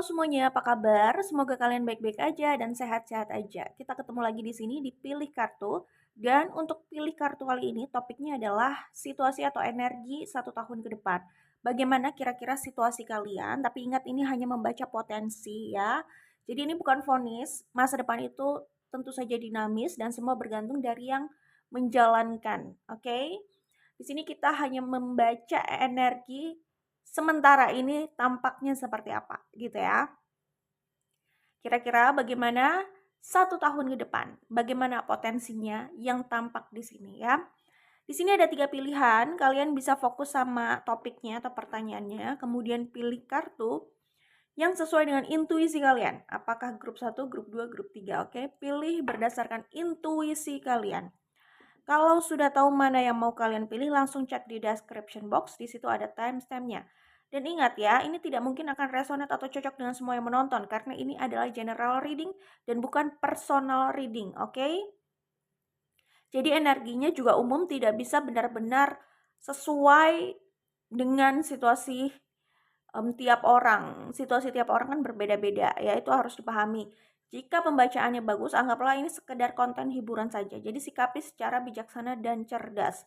semuanya, apa kabar? Semoga kalian baik-baik aja dan sehat-sehat aja. Kita ketemu lagi di sini di Pilih Kartu. Dan untuk pilih kartu kali ini topiknya adalah situasi atau energi 1 tahun ke depan. Bagaimana kira-kira situasi kalian? Tapi ingat ini hanya membaca potensi ya. Jadi ini bukan vonis, masa depan itu tentu saja dinamis dan semua bergantung dari yang menjalankan. Oke? Di sini kita hanya membaca energi sementara ini tampaknya seperti apa gitu ya. Kira-kira bagaimana 1 tahun ke depan? Bagaimana potensinya yang tampak di sini ya? Di sini ada 3 pilihan, kalian bisa fokus sama topiknya atau pertanyaannya, kemudian pilih kartu yang sesuai dengan intuisi kalian. Apakah grup 1, grup 2, grup 3, oke? Pilih berdasarkan intuisi kalian. Kalau sudah tahu mana yang mau kalian pilih, langsung cek di description box, di situ ada timestamp-nya. Dan ingat ya, ini tidak mungkin akan resonate atau cocok dengan semua yang menonton, karena ini adalah general reading dan bukan personal reading, oke? Jadi energinya juga umum, tidak bisa benar-benar sesuai dengan situasi tiap orang. Situasi tiap orang kan berbeda-beda, ya itu harus dipahami. Jika pembacaannya bagus, anggaplah ini sekedar konten hiburan saja. Jadi sikapi secara bijaksana dan cerdas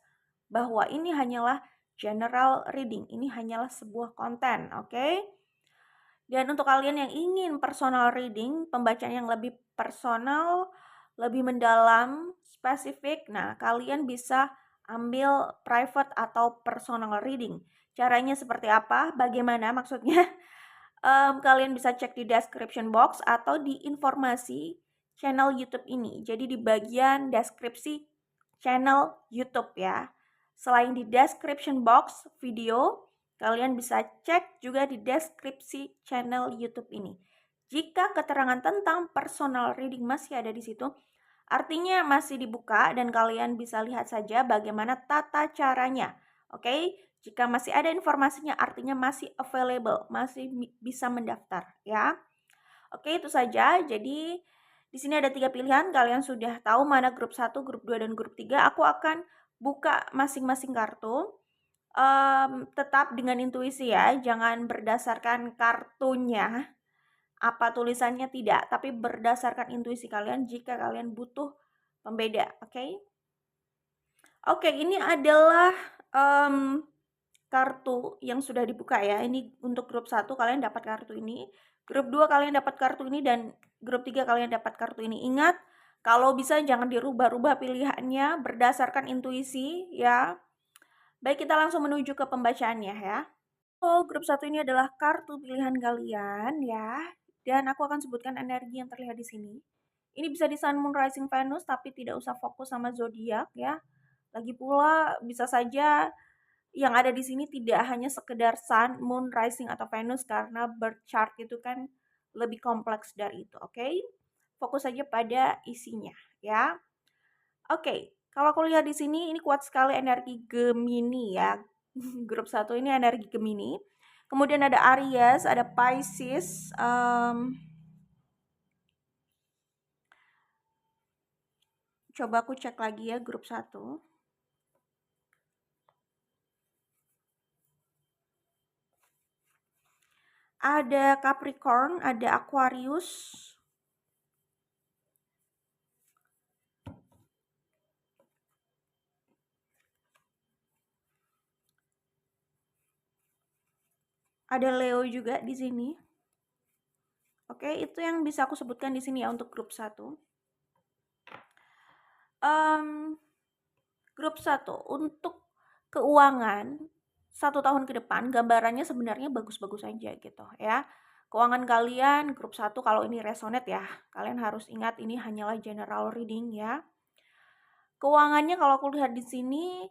bahwa ini hanyalah general reading, ini hanyalah sebuah konten, oke? Dan untuk kalian yang ingin personal reading, pembacaan yang lebih personal, lebih mendalam, spesifik, nah kalian bisa ambil private atau personal reading. Caranya seperti apa? Bagaimana maksudnya? Kalian bisa cek di description box atau di informasi channel YouTube ini. Jadi di bagian deskripsi channel YouTube ya. Selain di description box video, kalian bisa cek juga di deskripsi channel YouTube ini. Jika keterangan tentang personal reading masih ada di situ, artinya masih dibuka dan kalian bisa lihat saja bagaimana tata caranya. Oke? Jika masih ada informasinya artinya masih available, masih bisa mendaftar ya. Oke, itu saja. Jadi di sini ada 3 pilihan, kalian sudah tahu mana grup 1, grup 2 dan grup 3. Aku akan buka masing-masing kartu. Tetap dengan intuisi ya, jangan berdasarkan kartunya, apa tulisannya tidak, tapi berdasarkan intuisi kalian jika kalian butuh pembeda, oke? Oke, ini adalah kartu yang sudah dibuka ya. Ini untuk grup 1 kalian dapat kartu ini, grup 2 kalian dapat kartu ini, dan grup 3 kalian dapat kartu ini. Ingat, kalau bisa jangan dirubah-rubah pilihannya berdasarkan intuisi ya. Baik, kita langsung menuju ke pembacaannya ya. Grup 1 ini adalah kartu pilihan kalian ya. Dan aku akan sebutkan energi yang terlihat di sini. Ini bisa di Sun, Moon, Rising, Venus, tapi tidak usah fokus sama zodiak ya. Lagi pula bisa saja yang ada di sini tidak hanya sekedar Sun, Moon, Rising, atau Venus karena birth chart itu kan lebih kompleks dari itu, oke? Fokus saja pada isinya ya. Oke, kalau aku lihat di sini ini kuat sekali energi Gemini ya. Grup 1 ini energi Gemini. Kemudian ada Aries, ada Pisces, coba aku cek lagi ya grup 1. Ada Capricorn, ada Aquarius, ada Leo juga di sini. Oke, itu yang bisa aku sebutkan di sini ya untuk grup 1. Grup 1 untuk keuangan 1 tahun ke depan gambarannya sebenarnya bagus-bagus aja gitu ya. Keuangan kalian grup 1 kalau ini resonate ya, kalian harus ingat ini hanyalah general reading ya. Keuangannya kalau aku lihat di sini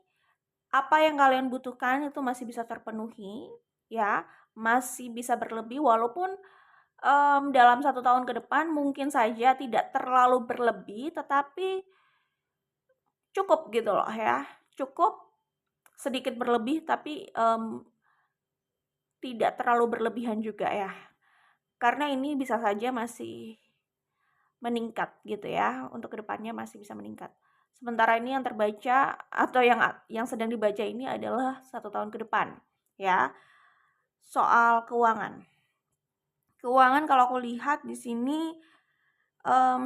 apa yang kalian butuhkan itu masih bisa terpenuhi ya, masih bisa berlebih walaupun dalam 1 tahun ke depan mungkin saja tidak terlalu berlebih tetapi cukup gitu loh ya, cukup sedikit berlebih tapi tidak terlalu berlebihan juga ya, karena ini bisa saja masih meningkat gitu ya, untuk kedepannya masih bisa meningkat. Sementara ini yang terbaca atau yang sedang dibaca ini adalah 1 tahun ke depan ya, soal keuangan. Keuangan kalau aku lihat di sini,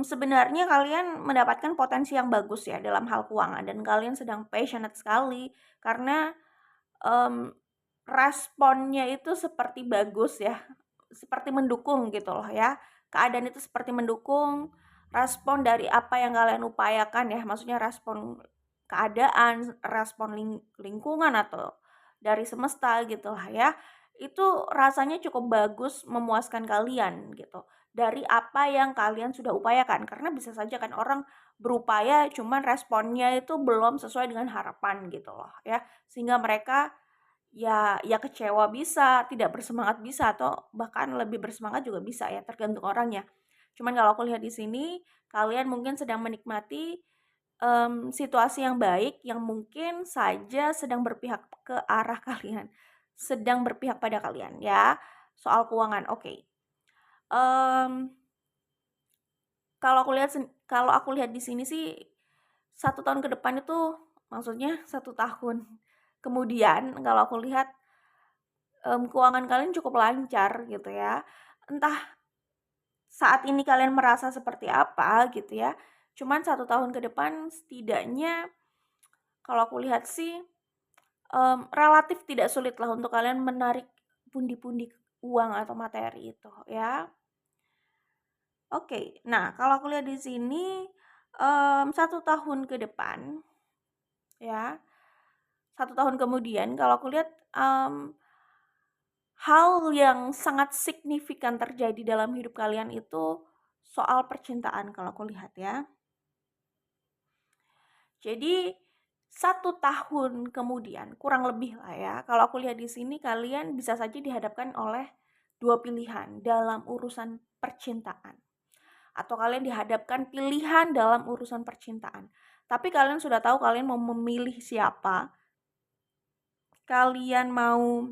sebenarnya kalian mendapatkan potensi yang bagus ya dalam hal keuangan dan kalian sedang passionate sekali karena, mmm, responnya itu seperti bagus ya, seperti mendukung gitu loh ya. Keadaan itu seperti mendukung, respon dari apa yang kalian upayakan ya, maksudnya respon keadaan, respon lingkungan atau dari semesta gitulah ya, itu rasanya cukup bagus memuaskan kalian gitu, dari apa yang kalian sudah upayakan. Karena bisa saja kan orang berupaya cuman responnya itu belum sesuai dengan harapan gitu loh ya, sehingga mereka ya kecewa bisa, tidak bersemangat bisa, atau bahkan lebih bersemangat juga bisa ya, tergantung orangnya. Cuman kalau aku lihat di sini, kalian mungkin sedang menikmati, situasi yang baik yang mungkin saja sedang berpihak ke arah kalian, sedang berpihak pada kalian ya, soal keuangan, oke. Mmm, kalau aku lihat di sini sih, 1 tahun ke depan itu maksudnya 1 tahun kemudian kalau aku lihat keuangan kalian cukup lancar gitu ya. Entah saat ini kalian merasa seperti apa gitu ya, cuman 1 tahun ke depan setidaknya kalau aku lihat sih, relatif tidak sulit lah untuk kalian menarik pundi-pundi uang atau materi itu ya. Oke, nah kalau aku lihat di sini, 1 tahun ke depan ya, 1 tahun kemudian kalau aku lihat, hal yang sangat signifikan terjadi dalam hidup kalian itu soal percintaan kalau aku lihat ya. Jadi 1 tahun kemudian, kurang lebih lah ya, kalau aku lihat di sini kalian bisa saja dihadapkan oleh 2 pilihan dalam urusan percintaan. Atau kalian dihadapkan pilihan dalam urusan percintaan. Tapi kalian sudah tahu kalian mau memilih siapa, kalian mau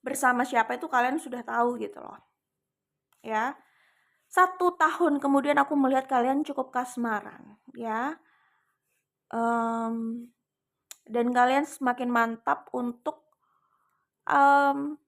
bersama siapa itu kalian sudah tahu gitu loh. Ya. 1 tahun kemudian aku melihat kalian cukup kasmaran ya, mmm, dan kalian semakin mantap untuk, mmm,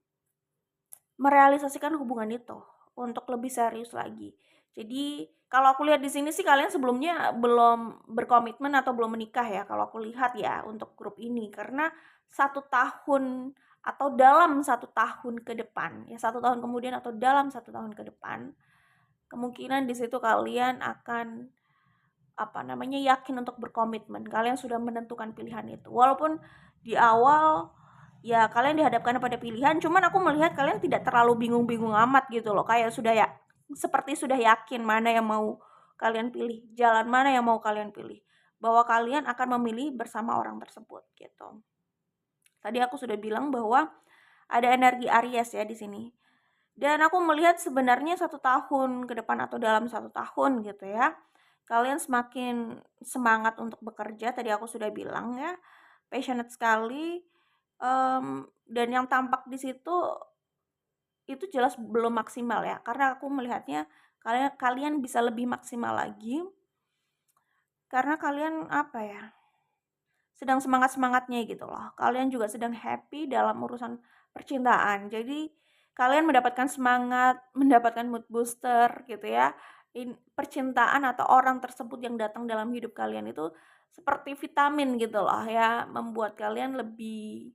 merealisasikan hubungan itu, untuk lebih serius lagi. Jadi kalau aku lihat di sini sih kalian sebelumnya belum berkomitmen atau belum menikah ya kalau aku lihat ya untuk grup ini. Karena 1 tahun atau dalam 1 tahun ke depan, ya 1 tahun kemudian atau dalam 1 tahun ke depan, kemungkinan di situ kalian akan, yakin untuk berkomitmen. Kalian sudah menentukan pilihan itu. Walaupun di awal, ya kalian dihadapkan pada pilihan, cuman aku melihat kalian tidak terlalu bingung-bingung amat gitu loh. Kayak seperti sudah yakin mana yang mau kalian pilih, jalan mana yang mau kalian pilih. Bahwa kalian akan memilih bersama orang tersebut gitu. Tadi aku sudah bilang bahwa ada energi Aries ya di sini. Dan aku melihat sebenarnya 1 tahun ke depan atau dalam 1 tahun gitu ya, kalian semakin semangat untuk bekerja, tadi aku sudah bilang ya, passionate sekali, dan yang tampak di situ itu jelas belum maksimal ya, karena aku melihatnya kalian kalian bisa lebih maksimal lagi, karena kalian sedang semangat-semangatnya gitu loh. Kalian juga sedang happy dalam urusan percintaan. Jadi kalian mendapatkan semangat, mendapatkan mood booster gitu ya. Percintaan atau orang tersebut yang datang dalam hidup kalian itu seperti vitamin gitu loh ya, membuat kalian lebih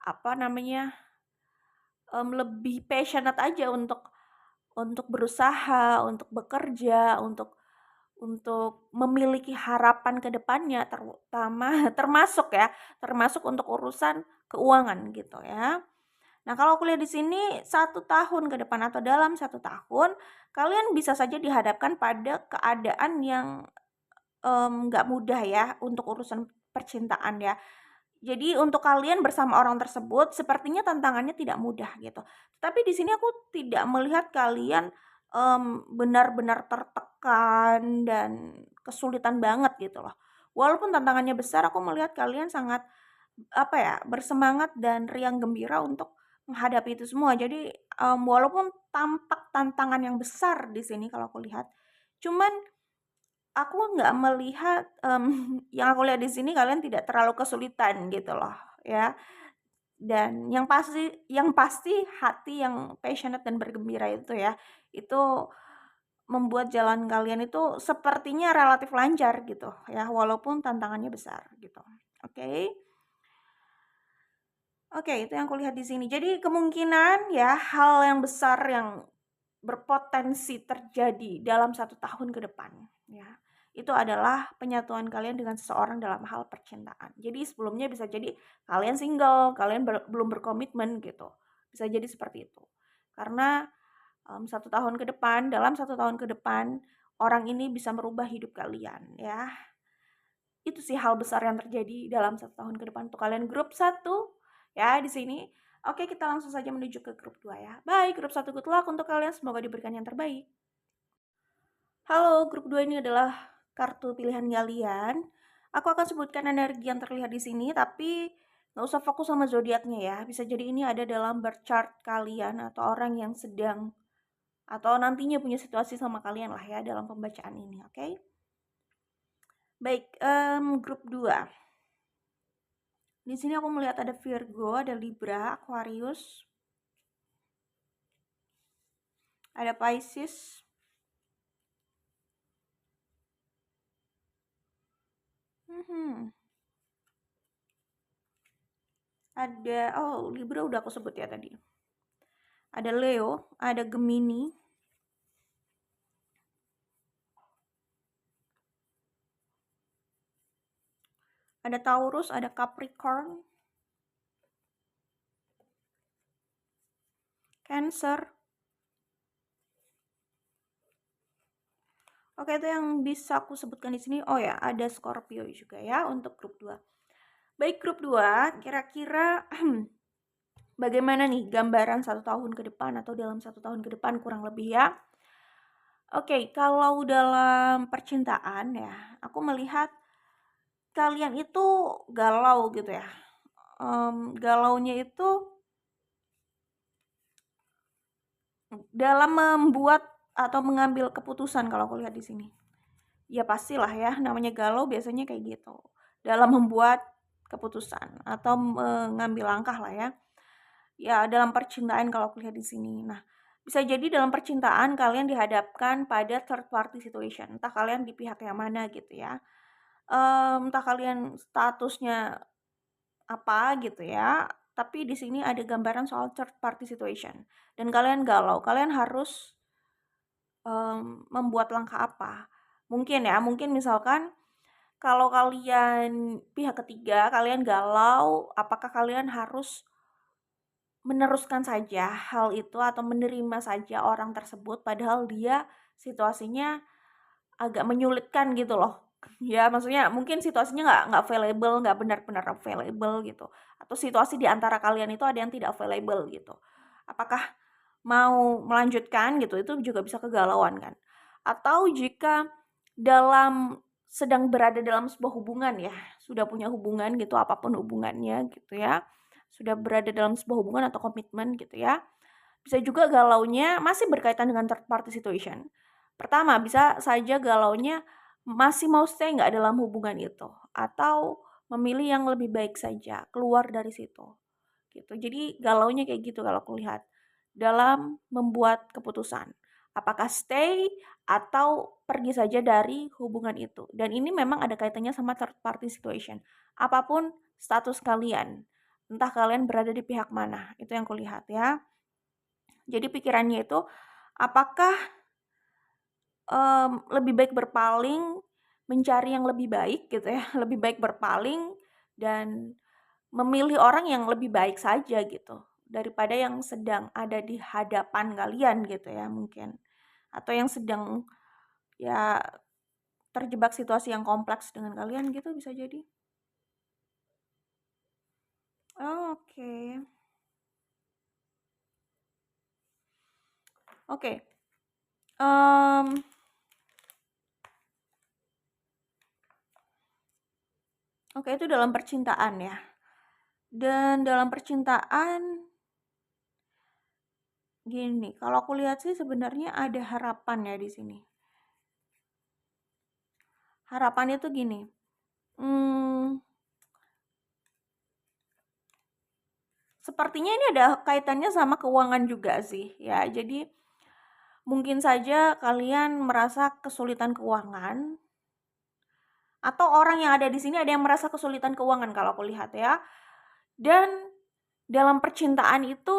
apa namanya, lebih passionate aja untuk berusaha, untuk bekerja, untuk memiliki harapan ke depannya terutama termasuk untuk urusan keuangan gitu ya. Nah, kalau aku lihat di sini 1 tahun ke depan atau dalam 1 tahun, kalian bisa saja dihadapkan pada keadaan yang, nggak mudah ya untuk urusan percintaan ya. Jadi untuk kalian bersama orang tersebut sepertinya tantangannya tidak mudah gitu. Tapi di sini aku tidak melihat kalian, benar-benar tertekan dan kesulitan banget gitu loh. Walaupun tantangannya besar, aku melihat kalian sangat, bersemangat dan riang gembira untuk menghadapi itu semua. Jadi, walaupun tampak tantangan yang besar di sini kalau aku lihat, cuman aku nggak melihat, yang aku lihat di sini kalian tidak terlalu kesulitan gitu loh ya. Dan yang pasti hati yang passionate dan bergembira itu ya, itu membuat jalan kalian itu sepertinya relatif lancar gitu ya, walaupun tantangannya besar gitu. Oke. Oke, itu yang kulihat di sini. Jadi kemungkinan ya hal yang besar yang berpotensi terjadi dalam 1 tahun ke depan ya, itu adalah penyatuan kalian dengan seseorang dalam hal percintaan. Jadi sebelumnya bisa jadi kalian single, kalian belum berkomitmen gitu. Bisa jadi seperti itu. Karena 1 tahun ke depan, dalam 1 tahun ke depan orang ini bisa merubah hidup kalian ya. Itu sih hal besar yang terjadi dalam 1 tahun ke depan untuk kalian grup 1 ya di sini. Oke, kita langsung saja menuju ke grup 2 ya. Baik, grup 1 good luck untuk kalian, semoga diberikan yang terbaik. Halo, grup 2 ini adalah kartu pilihan kalian. Aku akan sebutkan energi yang terlihat di sini, tapi nggak usah fokus sama zodiaknya ya. Bisa jadi ini ada dalam birth chart kalian atau orang yang sedang atau nantinya punya situasi sama kalian lah ya dalam pembacaan ini, oke? Baik, grup 2. Di sini aku melihat ada Virgo, ada Libra, Aquarius, ada Pisces, ada Libra udah aku sebut ya tadi. Ada Leo, ada Gemini, ada Taurus, ada Capricorn, Cancer. Oke, itu yang bisa aku sebutkan di sini. Oh ya, ada Scorpio juga ya untuk grup 2. Baik, grup 2, kira-kira bagaimana nih gambaran 1 tahun ke depan atau dalam 1 tahun ke depan kurang lebih ya. Oke, kalau dalam percintaan ya, aku melihat kalian itu galau gitu ya. Galaunya itu dalam membuat atau mengambil keputusan kalau aku lihat di sini. Ya pastilah ya, namanya galau biasanya kayak gitu. Dalam membuat keputusan atau mengambil langkah lah ya. Ya dalam percintaan kalau aku lihat di sini. Nah, bisa jadi dalam percintaan kalian dihadapkan pada third party situation. Entah kalian di pihak yang mana gitu ya. Entah kalian statusnya apa gitu ya. Tapi di sini ada gambaran soal third party situation. Dan kalian galau, kalian harus membuat langkah apa. Mungkin misalkan kalau kalian pihak ketiga, kalian galau, apakah kalian harus meneruskan saja hal itu atau menerima saja orang tersebut padahal dia situasinya agak menyulitkan gitu loh. Ya maksudnya mungkin situasinya nggak available, nggak benar-benar available gitu. Atau situasi di antara kalian itu ada yang tidak available gitu. Apakah mau melanjutkan gitu, itu juga bisa kegalauan kan. Atau jika sedang berada dalam sebuah hubungan ya, sudah punya hubungan gitu, apapun hubungannya gitu ya, sudah berada dalam sebuah hubungan atau komitmen gitu ya, bisa juga galaunya masih berkaitan dengan third party situation. Pertama, bisa saja galaunya masih mau stay nggak dalam hubungan itu, atau memilih yang lebih baik saja, keluar dari situ gitu. Jadi galaunya kayak gitu kalau aku lihat dalam membuat keputusan. Apakah stay atau pergi saja dari hubungan itu. Dan ini memang ada kaitannya sama third party situation. Apapun status kalian, entah kalian berada di pihak mana, itu yang kulihat ya. Jadi pikirannya itu apakah lebih baik berpaling, mencari yang lebih baik gitu ya, lebih baik berpaling dan memilih orang yang lebih baik saja gitu, daripada yang sedang ada di hadapan kalian gitu ya mungkin. Atau yang sedang ya terjebak situasi yang kompleks dengan kalian gitu bisa jadi. Oke. Oke. Oke, itu dalam percintaan ya. Dan dalam percintaan gini, kalau aku lihat sih sebenarnya ada harapan ya di sini. Harapannya tuh gini. Hmm, Sepertinya ini ada kaitannya sama keuangan juga sih ya. Jadi mungkin saja kalian merasa kesulitan keuangan atau orang yang ada di sini ada yang merasa kesulitan keuangan kalau aku lihat ya. Dan dalam percintaan itu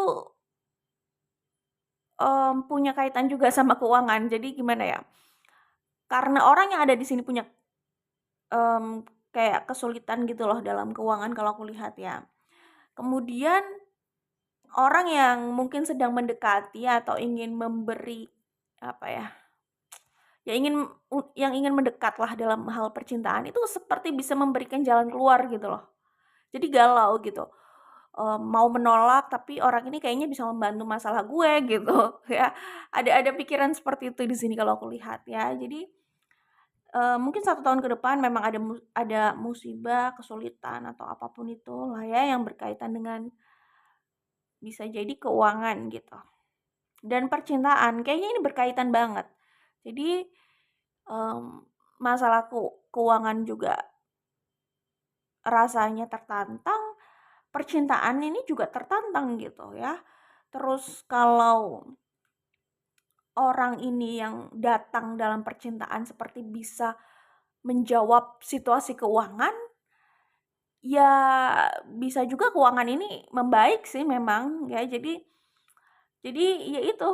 punya kaitan juga sama keuangan. Jadi gimana ya? Karena orang yang ada di sini punya kayak kesulitan gitu loh dalam keuangan kalau aku lihat ya. Kemudian orang yang mungkin sedang mendekati atau ingin memberi apa ya? Ya yang ingin mendekatlah dalam hal percintaan itu seperti bisa memberikan jalan keluar gitu loh. Jadi galau gitu. Mau menolak tapi orang ini kayaknya bisa membantu masalah gue gitu ya. Ada pikiran seperti itu di sini kalau aku lihat ya. Jadi mungkin 1 tahun ke depan memang ada musibah, kesulitan atau apapun itu lah ya yang berkaitan dengan bisa jadi keuangan gitu. Dan percintaan kayaknya ini berkaitan banget. Jadi masalah keuangan juga rasanya tertantang, percintaan ini juga tertantang gitu ya. Terus kalau orang ini yang datang dalam percintaan seperti bisa menjawab situasi keuangan, ya bisa juga keuangan ini membaik sih memang ya. Jadi ya itu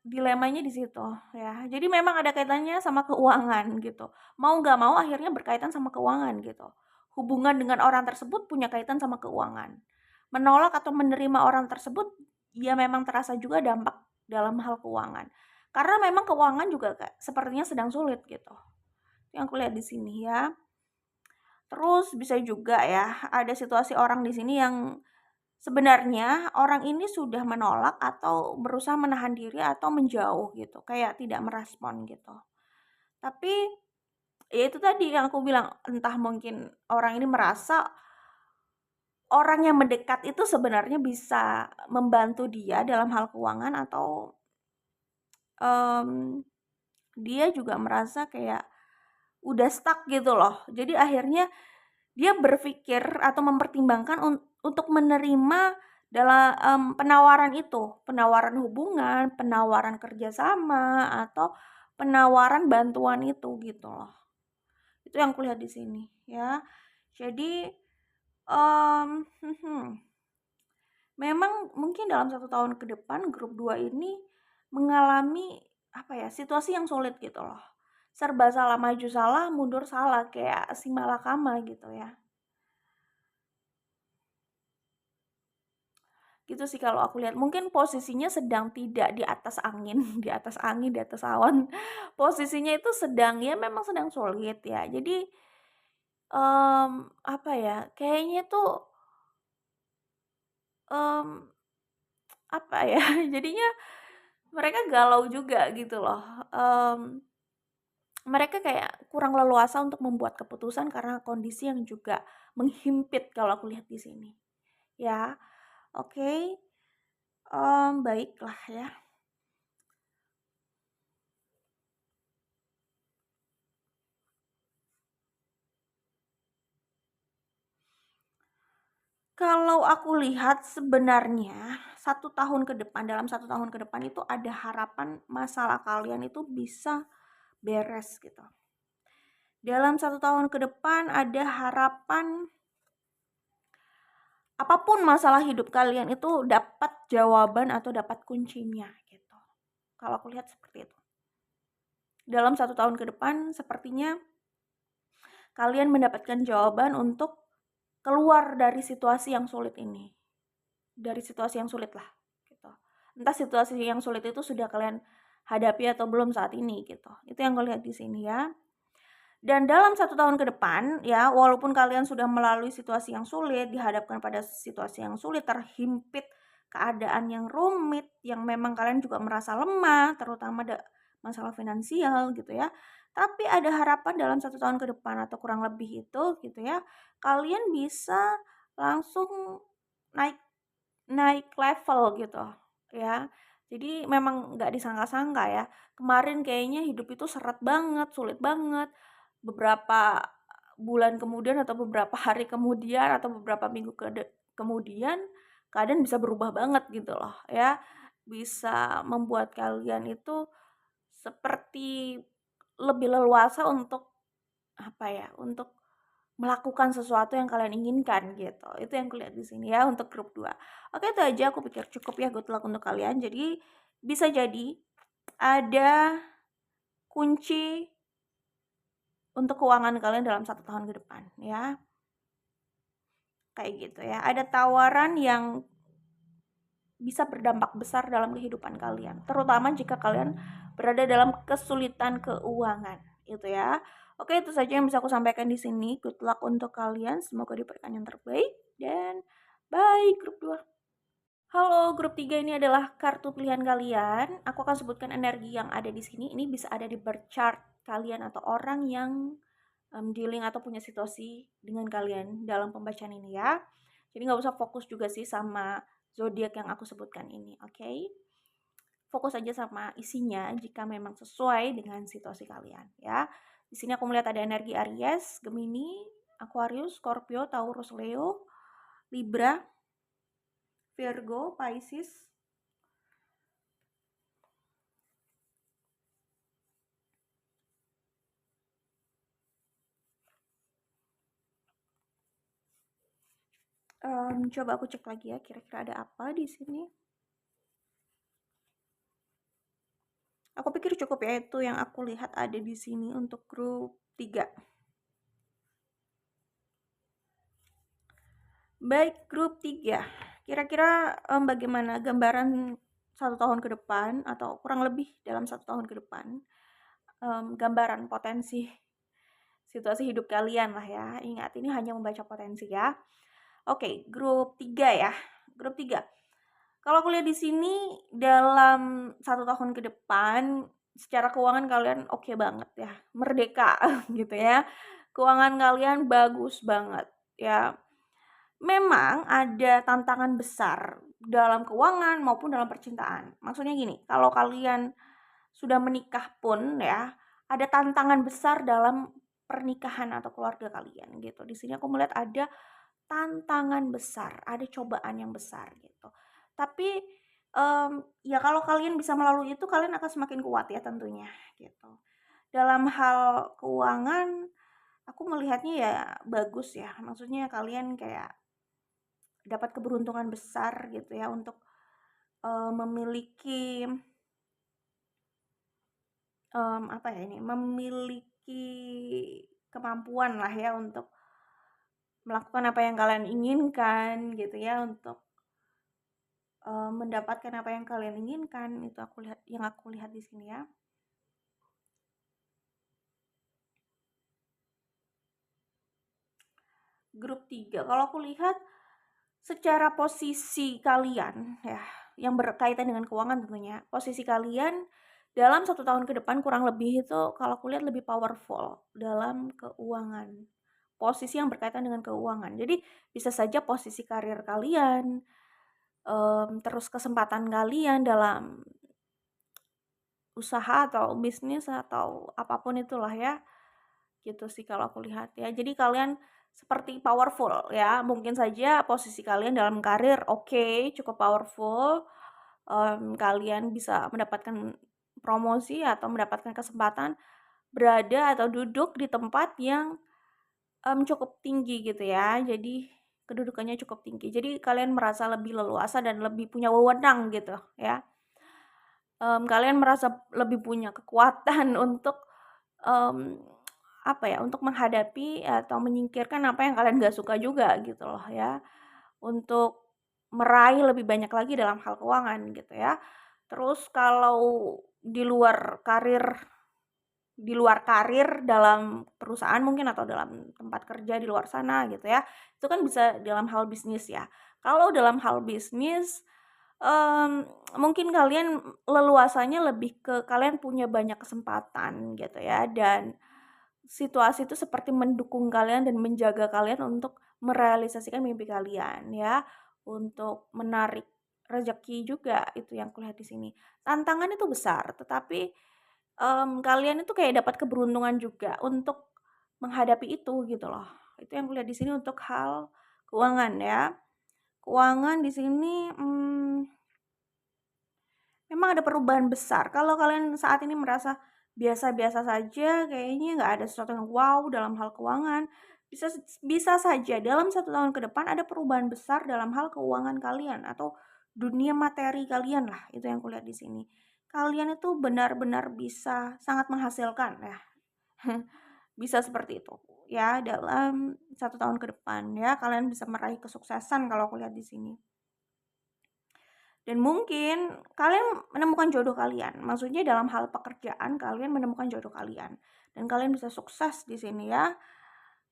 dilemanya di situ ya. Jadi memang ada kaitannya sama keuangan gitu. Mau nggak mau akhirnya berkaitan sama keuangan gitu. Hubungan dengan orang tersebut punya kaitan sama keuangan. Menolak atau menerima orang tersebut ya memang terasa juga dampak dalam hal keuangan. Karena memang keuangan juga sepertinya sedang sulit gitu. Yang aku lihat di sini ya. Terus bisa juga ya ada situasi orang di sini yang sebenarnya orang ini sudah menolak atau berusaha menahan diri atau menjauh gitu, kayak tidak merespon gitu. Tapi ya itu tadi yang aku bilang, entah mungkin orang ini merasa orang yang mendekat itu sebenarnya bisa membantu dia dalam hal keuangan atau um, dia juga merasa kayak udah stuck gitu loh. Jadi akhirnya dia berpikir atau mempertimbangkan untuk menerima dalam penawaran itu, penawaran hubungan, penawaran kerjasama, atau penawaran bantuan itu gitu loh. Itu yang kulihat di sini ya. Jadi memang mungkin dalam 1 tahun ke depan grup 2 ini mengalami apa ya situasi yang sulit gitu loh. Serba salah, maju salah, mundur salah kayak si malakama gitu ya. Gitu sih kalau aku lihat. Mungkin posisinya sedang tidak di atas angin, di atas angin, di atas awan. Posisinya itu sedang ya memang sedang sulit ya. Jadi apa ya? Kayaknya tuh mmm, apa ya? Jadinya mereka galau juga gitu loh. Mereka kayak kurang leluasa untuk membuat keputusan karena kondisi yang juga menghimpit kalau aku lihat di sini. Ya, oke, baiklah ya. Kalau aku lihat sebenarnya 1 tahun ke depan, dalam 1 tahun ke depan itu ada harapan masalah kalian itu bisa beres gitu. Dalam 1 tahun ke depan ada harapan apapun masalah hidup kalian itu dapat jawaban atau dapat kuncinya gitu. Kalau aku lihat seperti itu. Dalam 1 tahun ke depan sepertinya kalian mendapatkan jawaban untuk keluar dari situasi yang sulit ini. Dari situasi yang sulit lah gitu. Entah situasi yang sulit itu sudah kalian hadapi atau belum saat ini gitu. Itu yang gue lihat di sini ya. Dan dalam 1 tahun ke depan ya, walaupun kalian sudah melalui situasi yang sulit, dihadapkan pada situasi yang sulit, terhimpit keadaan yang rumit, yang memang kalian juga merasa lemah, terutama masalah finansial gitu ya. Tapi ada harapan dalam 1 tahun ke depan atau kurang lebih itu gitu ya, kalian bisa langsung naik naik level gitu ya. Jadi memang nggak disangka-sangka ya. Kemarin kayaknya hidup itu seret banget, sulit banget. Beberapa bulan kemudian atau beberapa hari kemudian atau beberapa minggu kemudian keadaan bisa berubah banget gitu loh ya. Bisa membuat kalian itu seperti lebih leluasa untuk apa ya, untuk melakukan sesuatu yang kalian inginkan gitu. Itu yang kulihat di sini ya untuk grup 2. Oke, itu aja aku pikir cukup ya, good luck untuk kalian. Jadi bisa jadi ada kunci untuk keuangan kalian dalam 1 tahun ke depan ya. Kayak gitu ya. Ada tawaran yang bisa berdampak besar dalam kehidupan kalian, terutama jika kalian berada dalam kesulitan keuangan, itu ya. Oke, itu saja yang bisa aku sampaikan di sini. Good luck untuk kalian, semoga diberikan yang terbaik dan bye grup 2. Halo, grup 3 ini adalah kartu pilihan kalian. Aku akan sebutkan energi yang ada di sini. Ini bisa ada di birth chart kalian atau orang yang dealing atau punya situasi dengan kalian dalam pembacaan ini ya. Jadi nggak usah fokus juga sih sama zodiak yang aku sebutkan ini, oke? Fokus aja sama isinya jika memang sesuai dengan situasi kalian ya. Di sini aku melihat ada energi Aries, Gemini, Aquarius, Scorpio, Taurus, Leo, Libra, Virgo, Pisces. Coba aku cek lagi ya, kira-kira ada apa di sini. Aku pikir cukup ya, itu yang aku lihat ada di sini untuk grup 3. Baik, grup 3. Kira-kira bagaimana gambaran 1 tahun ke depan atau kurang lebih dalam 1 tahun ke depan, gambaran potensi situasi hidup kalian lah ya. Ingat, ini hanya membaca potensi ya. Oke, grup 3 ya. Grup 3. Kalau aku lihat di sini dalam 1 tahun ke depan secara keuangan kalian oke banget ya, merdeka gitu ya. Keuangan kalian bagus banget ya. Memang ada tantangan besar dalam keuangan maupun dalam percintaan. Maksudnya gini, kalau kalian sudah menikah pun ya, ada tantangan besar dalam pernikahan atau keluarga kalian gitu. Di sini aku melihat ada tantangan besar, ada cobaan yang besar gitu. Tapi ya kalau kalian bisa melalui itu kalian akan semakin kuat ya tentunya gitu. Dalam hal keuangan aku melihatnya ya bagus ya. Maksudnya kalian kayak dapat keberuntungan besar gitu ya untuk memiliki apa ya ini, memiliki kemampuan lah ya untuk melakukan apa yang kalian inginkan gitu ya, untuk mendapatkan apa yang kalian inginkan. Itu aku lihat di sini ya. Grup 3, kalau aku lihat secara posisi kalian ya, yang berkaitan dengan keuangan tentunya, posisi kalian dalam 1 tahun ke depan kurang lebih itu kalau aku lihat lebih powerful dalam keuangan. Posisi yang berkaitan dengan keuangan. Jadi bisa saja posisi karir kalian, terus kesempatan kalian dalam usaha atau bisnis atau apapun itulah ya, gitu sih kalau aku lihat ya. Jadi kalian seperti powerful ya, mungkin saja posisi kalian dalam karir oke, cukup powerful, kalian bisa mendapatkan promosi atau mendapatkan kesempatan berada atau duduk di tempat yang, cukup tinggi gitu ya. Jadi kedudukannya cukup tinggi. Jadi kalian merasa lebih leluasa dan lebih punya wewenang gitu ya. Kalian merasa lebih punya kekuatan untuk, mmm, apa ya, untuk menghadapi atau menyingkirkan apa yang kalian gak suka juga gitu loh ya, untuk meraih lebih banyak lagi dalam hal keuangan gitu ya. Terus kalau di luar karir dalam perusahaan mungkin atau dalam tempat kerja di luar sana gitu ya, itu kan bisa dalam hal bisnis ya. Kalau dalam hal bisnis, mungkin kalian leluasanya lebih ke kalian punya banyak kesempatan gitu ya, dan situasi itu seperti mendukung kalian dan menjaga kalian untuk merealisasikan mimpi kalian ya, untuk menarik rezeki juga, itu yang kulihat di sini. Tantangan itu besar, tetapi, kalian itu kayak dapat keberuntungan juga untuk menghadapi itu gitu loh. Itu yang kulihat di sini untuk hal keuangan ya. keuangan di sini, memang ada perubahan besar. Kalau kalian saat ini merasa biasa-biasa saja, kayaknya nggak ada sesuatu yang wow dalam hal keuangan, bisa bisa saja dalam 1 tahun ke depan ada perubahan besar dalam hal keuangan kalian atau dunia materi kalian lah, itu yang kulihat di sini. Kalian itu benar-benar bisa sangat menghasilkan ya, bisa seperti itu ya dalam 1 tahun ke depan ya, kalian bisa meraih kesuksesan kalau aku lihat di sini. Dan mungkin kalian menemukan jodoh kalian, maksudnya dalam hal pekerjaan kalian menemukan jodoh kalian dan kalian bisa sukses di sini ya.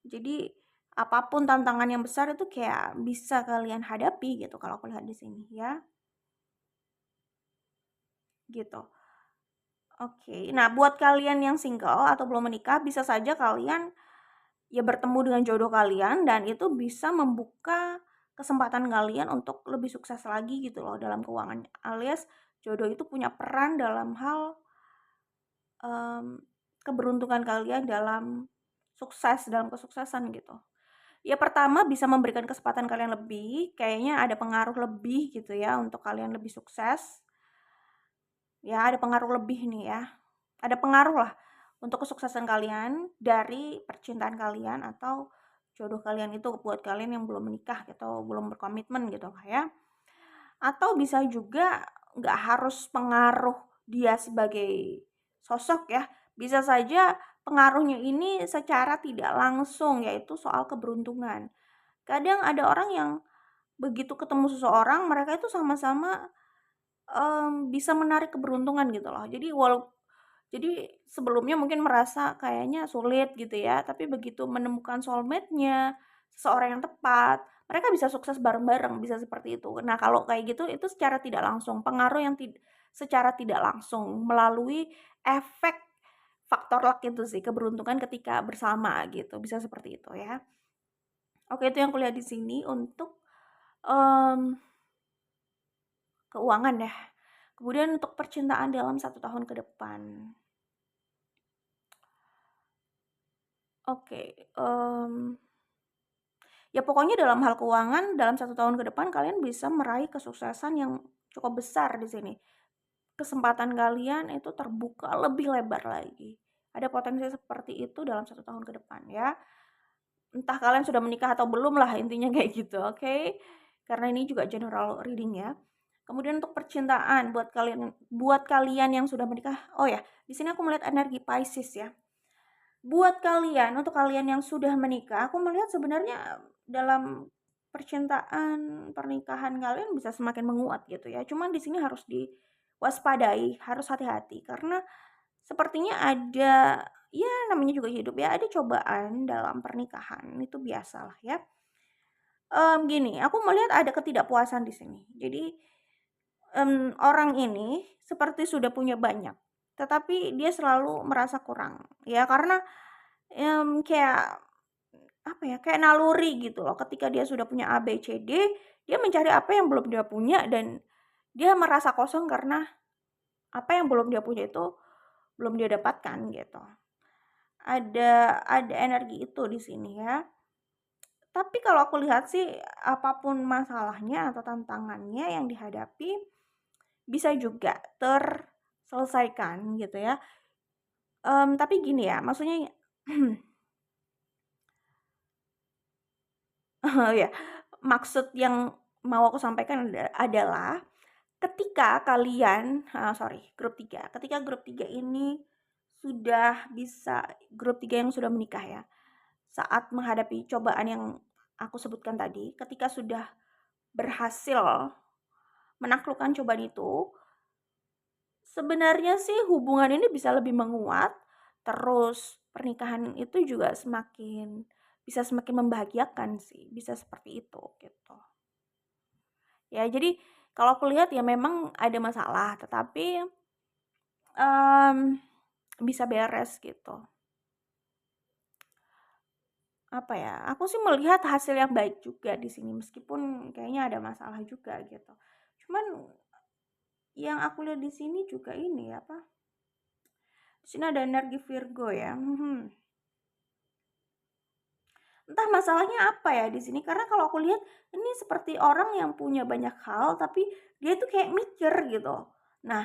Jadi apapun tantangan yang besar itu kayak bisa kalian hadapi gitu kalau aku lihat di sini ya, gitu. Oke. Nah, buat kalian yang single atau belum menikah bisa saja kalian ya bertemu dengan jodoh kalian dan itu bisa membuka kesempatan kalian untuk lebih sukses lagi gitu loh dalam keuangan. Alias jodoh itu punya peran dalam hal keberuntungan kalian dalam sukses, dalam kesuksesan gitu. Ya pertama bisa memberikan kesempatan kalian lebih, kayaknya ada pengaruh lebih gitu ya untuk kalian lebih sukses. Ya ada pengaruh lebih nih ya. Ada pengaruh lah untuk kesuksesan kalian dari percintaan kalian atau jodoh kalian itu buat kalian yang belum menikah gitu, belum berkomitmen gitu lah ya. Atau bisa juga nggak harus pengaruh dia sebagai sosok ya, bisa saja pengaruhnya ini secara tidak langsung, yaitu soal keberuntungan. Kadang ada orang yang begitu ketemu seseorang, mereka itu sama-sama, bisa menarik keberuntungan gitu loh. Jadi sebelumnya mungkin merasa kayaknya sulit gitu ya, tapi begitu menemukan soulmate-nya, seseorang yang tepat, mereka bisa sukses bareng-bareng, bisa seperti itu. Nah, kalau kayak gitu itu secara tidak langsung, pengaruh yang secara tidak langsung melalui efek faktor luck itu sih, keberuntungan ketika bersama gitu, bisa seperti itu ya. Oke, itu yang kulihat di sini untuk, mmm, keuangan ya. Kemudian untuk percintaan dalam 1 tahun ke depan. Oke, ya pokoknya dalam hal keuangan dalam 1 tahun ke depan kalian bisa meraih kesuksesan yang cukup besar di sini. Kesempatan kalian itu terbuka lebih lebar lagi. Ada potensi seperti itu dalam 1 tahun ke depan ya. Entah kalian sudah menikah atau belum lah intinya kayak gitu, oke? Karena ini juga general reading ya. Kemudian untuk percintaan buat kalian yang sudah menikah, oh ya, di sini aku melihat energi Pisces ya. Buat kalian, untuk kalian yang sudah menikah, aku melihat sebenarnya dalam percintaan, pernikahan kalian bisa semakin menguat gitu ya. Cuman di sini harus diwaspadai, harus hati-hati karena sepertinya ada, ya namanya juga hidup ya, ada cobaan dalam pernikahan, itu biasalah ya. Gini, aku melihat ada ketidakpuasan di sini. Jadi, orang ini seperti sudah punya banyak, tetapi dia selalu merasa kurang, ya karena kayak, apa ya, kayak naluri gitu loh, ketika dia sudah punya A, B, C, D, dia mencari apa yang belum dia punya dan dia merasa kosong karena apa yang belum dia punya itu belum dia dapatkan gitu. Ada energi itu di sini ya. Tapi kalau aku lihat sih apapun masalahnya atau tantangannya yang dihadapi bisa juga terselesaikan gitu ya. Tapi gini ya, maksudnya oh ya, maksud yang mau aku sampaikan adalah ketika kalian grup 3, ketika grup 3 ini sudah bisa grup 3 yang sudah menikah ya, saat menghadapi cobaan yang aku sebutkan tadi, ketika sudah berhasil menaklukkan cobaan itu, sebenarnya sih hubungan ini bisa lebih menguat, terus pernikahan itu juga bisa semakin membahagiakan sih, bisa seperti itu, gitu. Ya jadi kalau aku lihat ya memang ada masalah, tetapi, mmm, bisa beres gitu. Apa ya, aku sih melihat hasil yang baik juga di sini meskipun kayaknya ada masalah juga gitu. Cuman yang aku lihat di sini juga ini apa, di sini ada energi Virgo ya, Entah masalahnya apa ya di sini, karena kalau aku lihat ini seperti orang yang punya banyak hal, tapi dia tuh kayak mikir gitu. Nah,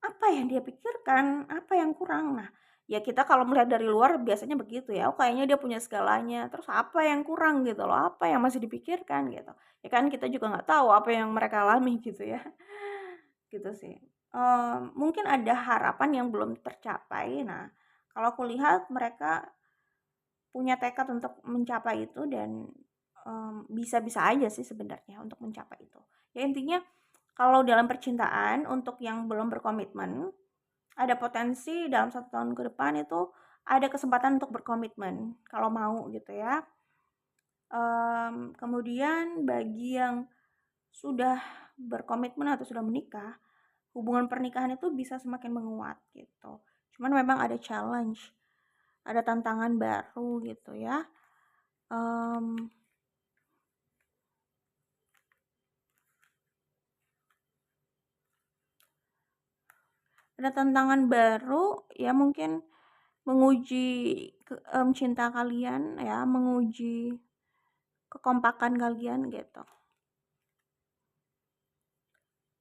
apa yang dia pikirkan? Apa yang kurang? Nah, ya kita kalau melihat dari luar biasanya begitu ya, oh kayaknya dia punya segalanya, terus apa yang kurang gitu loh, apa yang masih dipikirkan gitu. Ya kan kita juga nggak tahu apa yang mereka alami gitu ya, gitu sih. Mungkin ada harapan yang belum tercapai. Nah, kalau aku lihat mereka punya tekad untuk mencapai itu dan, bisa-bisa aja sih sebenarnya untuk mencapai itu. Ya intinya kalau dalam percintaan untuk yang belum berkomitmen, ada potensi dalam 1 tahun ke depan itu ada kesempatan untuk berkomitmen kalau mau gitu ya. Kemudian bagi yang sudah berkomitmen atau sudah menikah, hubungan pernikahan itu bisa semakin menguat gitu. Cuman memang ada challenge, ada tantangan baru gitu ya. Mmm Ada tantangan baru, ya mungkin menguji cinta kalian ya, menguji kekompakan kalian gitu.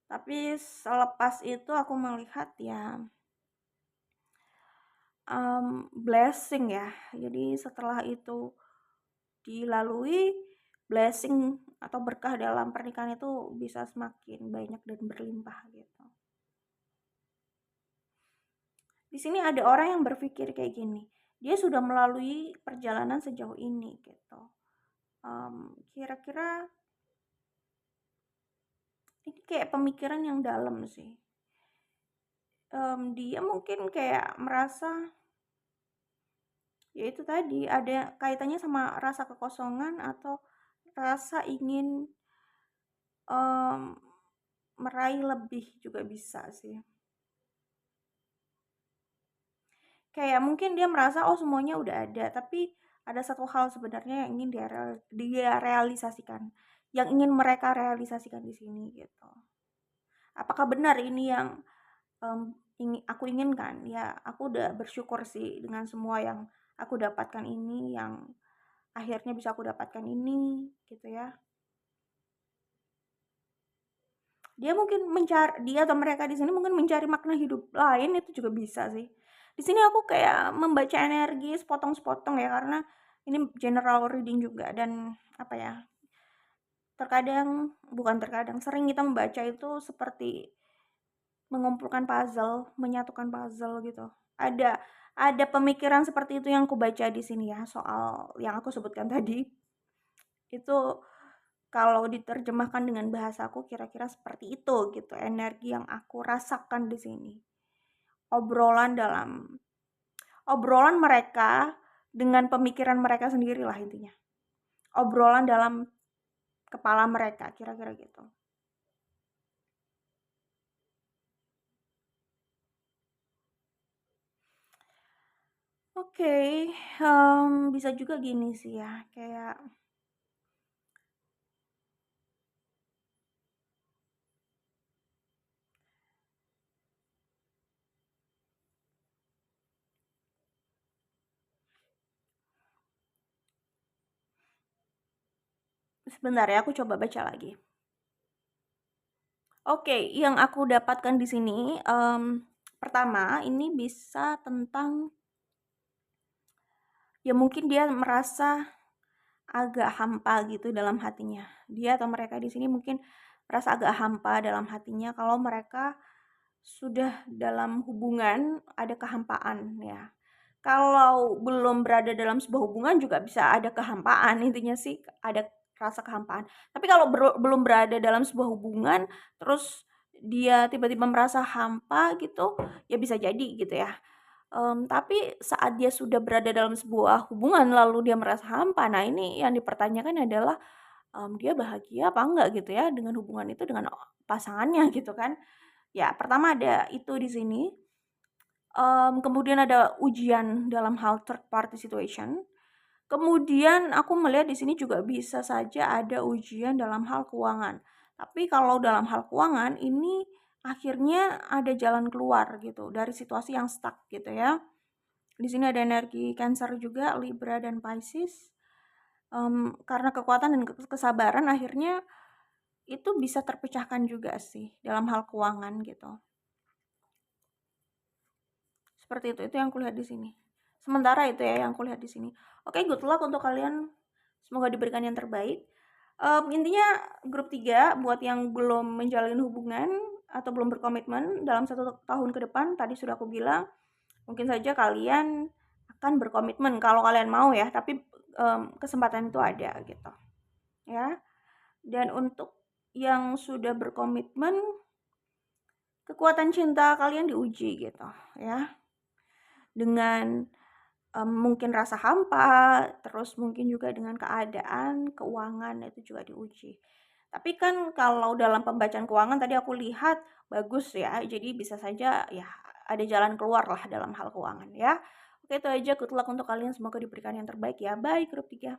Tapi selepas itu aku melihat ya, blessing ya. Jadi setelah itu dilalui, blessing atau berkah dalam pernikahan itu bisa semakin banyak dan berlimpah gitu. Di sini ada orang yang berpikir kayak gini, dia sudah melalui perjalanan sejauh ini gitu. Kira-kira ini kayak pemikiran yang dalam sih. Dia mungkin kayak merasa, ya itu tadi ada kaitannya sama rasa kekosongan atau rasa ingin, mmm, meraih lebih juga bisa sih. Kayak mungkin dia merasa, oh semuanya udah ada, tapi ada satu hal sebenarnya yang ingin dia realisasikan, yang ingin mereka realisasikan di sini gitu. Apakah benar ini yang aku inginkan? Ya, aku udah bersyukur sih dengan semua yang aku dapatkan ini, yang akhirnya bisa aku dapatkan ini, gitu ya. Dia atau mereka di sini mungkin mencari makna hidup lain, itu juga bisa sih. Di sini aku kayak membaca energi sepotong-sepotong ya, karena ini general reading juga dan apa ya, sering kita membaca itu seperti mengumpulkan puzzle, menyatukan puzzle gitu. Ada ada pemikiran seperti itu yang kubaca di sini ya, soal yang aku sebutkan tadi. Itu kalau diterjemahkan dengan bahasaku kira-kira seperti itu gitu, energi yang aku rasakan di sini. Obrolan dalam obrolan mereka dengan pemikiran mereka sendirilah intinya. Obrolan dalam kepala mereka, kira-kira gitu. Oke, bisa juga gini sih ya, kayak sebentar ya, aku coba baca lagi. Oke, yang aku dapatkan di sini, pertama ini bisa tentang, ya mungkin dia merasa agak hampa gitu dalam hatinya. Dia atau mereka di sini mungkin merasa agak hampa dalam hatinya kalau mereka sudah dalam hubungan ada kehampaan ya. Kalau belum berada dalam sebuah hubungan juga bisa ada kehampaan, intinya sih ada rasa kehampaan. Tapi kalau belum berada dalam sebuah hubungan, terus dia tiba-tiba merasa hampa gitu, ya bisa jadi gitu ya. Tapi saat dia sudah berada dalam sebuah hubungan lalu dia merasa hampa, nah ini yang dipertanyakan adalah, dia bahagia apa enggak gitu ya dengan hubungan itu dengan pasangannya gitu kan. Ya pertama ada itu di sini. Kemudian ada ujian dalam hal third party situation. Kemudian aku melihat di sini juga bisa saja ada ujian dalam hal keuangan. Tapi kalau dalam hal keuangan ini akhirnya ada jalan keluar gitu dari situasi yang stuck gitu ya. Di sini ada energi Cancer juga, Libra dan Pisces. Karena kekuatan dan kesabaran akhirnya itu bisa terpecahkan juga sih dalam hal keuangan gitu. Seperti itu yang kulihat di sini. Sementara itu ya yang kulihat di sini. Oke, good luck untuk kalian. Semoga diberikan yang terbaik. Intinya grup 3 buat yang belum menjalin hubungan atau belum berkomitmen dalam 1 tahun ke depan, tadi sudah aku bilang, mungkin saja kalian akan berkomitmen kalau kalian mau ya, tapi kesempatan itu ada gitu ya. Dan untuk yang sudah berkomitmen, kekuatan cinta kalian diuji gitu ya. Dengan mungkin rasa hampa, terus mungkin juga dengan keadaan keuangan itu juga diuji. Tapi kan kalau dalam pembacaan keuangan tadi aku lihat bagus ya, jadi bisa saja ya ada jalan keluar lah dalam hal keuangan ya. Oke, itu aja, good luck untuk kalian, semoga diberikan yang terbaik ya. Bye grup 3.